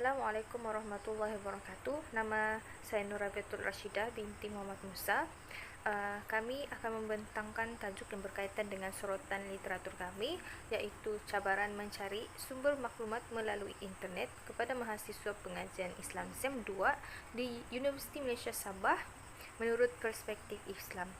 Assalamualaikum warahmatullahi wabarakatuh. Nama saya Nurabiatul Rashidah binti Muhammad Musa. Kami akan membentangkan tajuk yang berkaitan dengan sorotan literatur kami, iaitu cabaran mencari sumber maklumat melalui internet kepada mahasiswa pengajian Islam SEM 2 di Universiti Malaysia Sabah menurut perspektif Islam.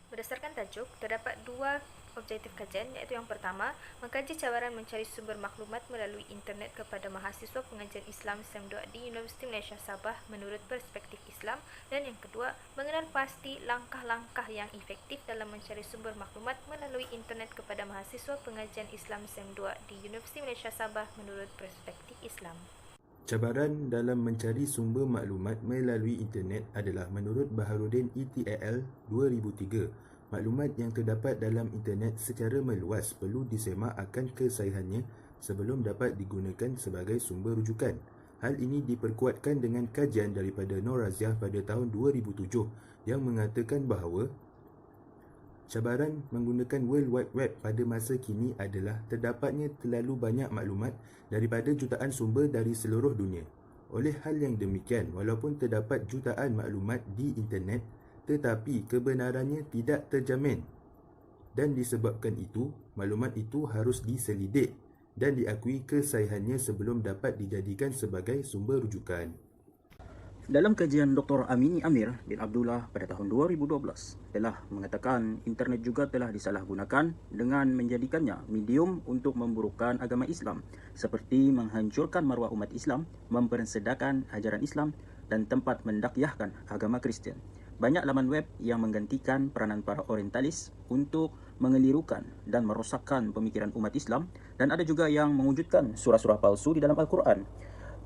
Berdasarkan tajuk, terdapat dua objektif kajian, iaitu yang pertama, mengkaji cabaran mencari sumber maklumat melalui internet kepada mahasiswa pengajian Islam SEM 2 di Universiti Malaysia Sabah menurut perspektif Islam, dan yang kedua, mengenal pasti langkah-langkah yang efektif dalam mencari sumber maklumat melalui internet kepada mahasiswa pengajian Islam SEM 2 di Universiti Malaysia Sabah menurut perspektif Islam. Cabaran dalam mencari sumber maklumat melalui internet adalah menurut Baharudin ETAL 2003. Maklumat yang terdapat dalam internet secara meluas perlu disemak akan kesahihannya sebelum dapat digunakan sebagai sumber rujukan. Hal ini diperkuatkan dengan kajian daripada Nur Raziah pada tahun 2007 yang mengatakan bahawa cabaran menggunakan World Wide Web pada masa kini adalah terdapatnya terlalu banyak maklumat daripada jutaan sumber dari seluruh dunia. Oleh hal yang demikian, walaupun terdapat jutaan maklumat di internet, tetapi kebenarannya tidak terjamin. Dan disebabkan itu, maklumat itu harus diselidik dan diakui kesahihannya sebelum dapat dijadikan sebagai sumber rujukan. Dalam kajian Dr. Amini Amir bin Abdullah pada tahun 2012 telah mengatakan internet juga telah disalahgunakan dengan menjadikannya medium untuk memburukkan agama Islam seperti menghancurkan maruah umat Islam, mempersedakan ajaran Islam dan tempat mendakyahkan agama Kristian. Banyak laman web yang menggantikan peranan para orientalis untuk mengelirukan dan merosakkan pemikiran umat Islam, dan ada juga yang mewujudkan surah-surah palsu di dalam Al-Quran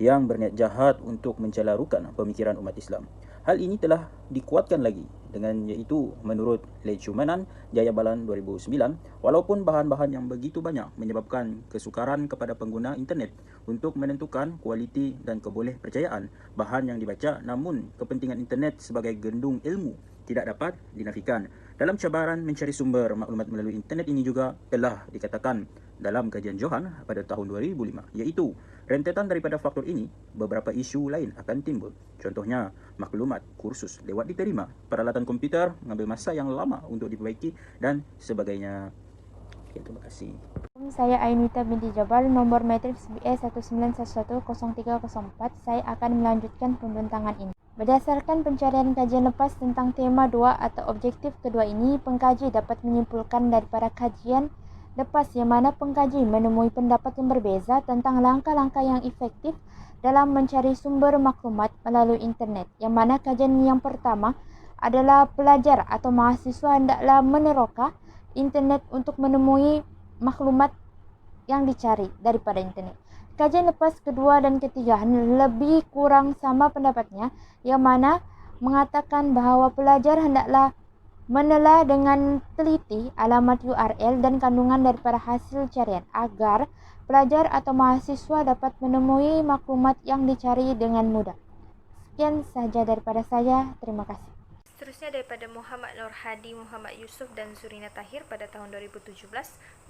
yang berniat jahat untuk mencelarukan pemikiran umat Islam. Hal ini telah dikuatkan lagi dengan iaitu menurut Lecumanan Jaya Balan 2009, walaupun bahan-bahan yang begitu banyak menyebabkan kesukaran kepada pengguna internet untuk menentukan kualiti dan kebolehpercayaan bahan yang dibaca, namun kepentingan internet sebagai gendung ilmu tidak dapat dinafikan. Dalam cabaran mencari sumber maklumat melalui internet ini juga telah dikatakan dalam kajian Johan pada tahun 2005, iaitu rentetan daripada faktor ini, beberapa isu lain akan timbul. Contohnya, maklumat kursus lewat diterima, peralatan komputer mengambil masa yang lama untuk diperbaiki dan sebagainya. Okay, terima kasih. Saya Ainita binti Jabal, nomor matriks BE 19110304. Saya akan melanjutkan pembentangan ini. Berdasarkan pencarian kajian lepas tentang tema 2 atau objektif kedua ini, pengkaji dapat menyimpulkan daripada kajian lepas yang mana pengkaji menemui pendapat yang berbeza tentang langkah-langkah yang efektif dalam mencari sumber maklumat melalui internet, yang mana kajian yang pertama adalah pelajar atau mahasiswa hendaklah meneroka internet untuk menemui maklumat yang dicari daripada internet. Kajian lepas kedua dan ketiga lebih kurang sama pendapatnya, yang mana mengatakan bahawa pelajar hendaklah menelaah dengan teliti alamat URL dan kandungan daripada hasil carian agar pelajar atau mahasiswa dapat menemui maklumat yang dicari dengan mudah. Sekian sahaja daripada saya. Terima kasih. Seterusnya daripada Muhammad Nur Hadi, Muhammad Yusuf dan Zurina Tahir pada tahun 2017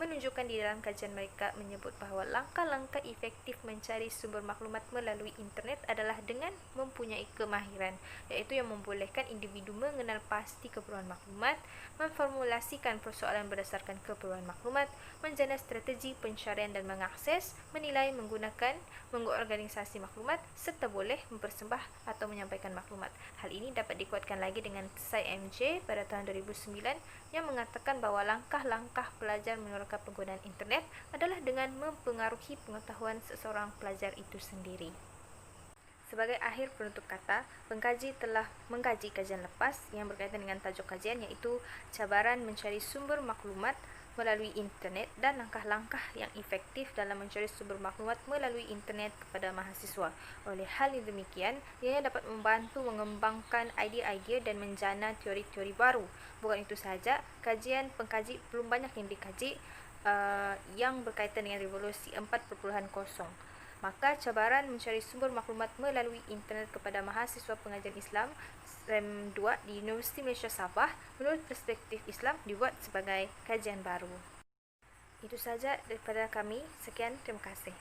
menunjukkan di dalam kajian mereka menyebut bahawa langkah-langkah efektif mencari sumber maklumat melalui internet adalah dengan mempunyai kemahiran, iaitu yang membolehkan individu mengenal pasti keperluan maklumat, memformulasikan persoalan berdasarkan keperluan maklumat, menjana strategi pencarian dan mengakses, menilai, menggunakan, mengorganisasi maklumat serta boleh mempersembah atau menyampaikan maklumat. Hal ini dapat dikuatkan lagi dengan Sai MJ pada tahun 2009 yang mengatakan bahawa langkah-langkah pelajar meneroka penggunaan internet adalah dengan mempengaruhi pengetahuan seseorang pelajar itu sendiri. Sebagai akhir penutup kata, pengkaji telah mengkaji kajian lepas yang berkaitan dengan tajuk kajian, iaitu cabaran mencari sumber maklumat melalui internet dan langkah-langkah yang efektif dalam mencari sumber maklumat melalui internet kepada mahasiswa. Oleh hal yang demikian, ianya dapat membantu mengembangkan idea-idea dan menjana teori-teori baru. Bukan itu sahaja, kajian pengkaji belum banyak yang dikaji yang berkaitan dengan revolusi 4.0. Maka cabaran mencari sumber maklumat melalui internet kepada mahasiswa pengajian Islam SEM 2 di Universiti Malaysia Sabah menurut perspektif Islam dibuat sebagai kajian baru. Itu sahaja daripada kami. Sekian, terima kasih.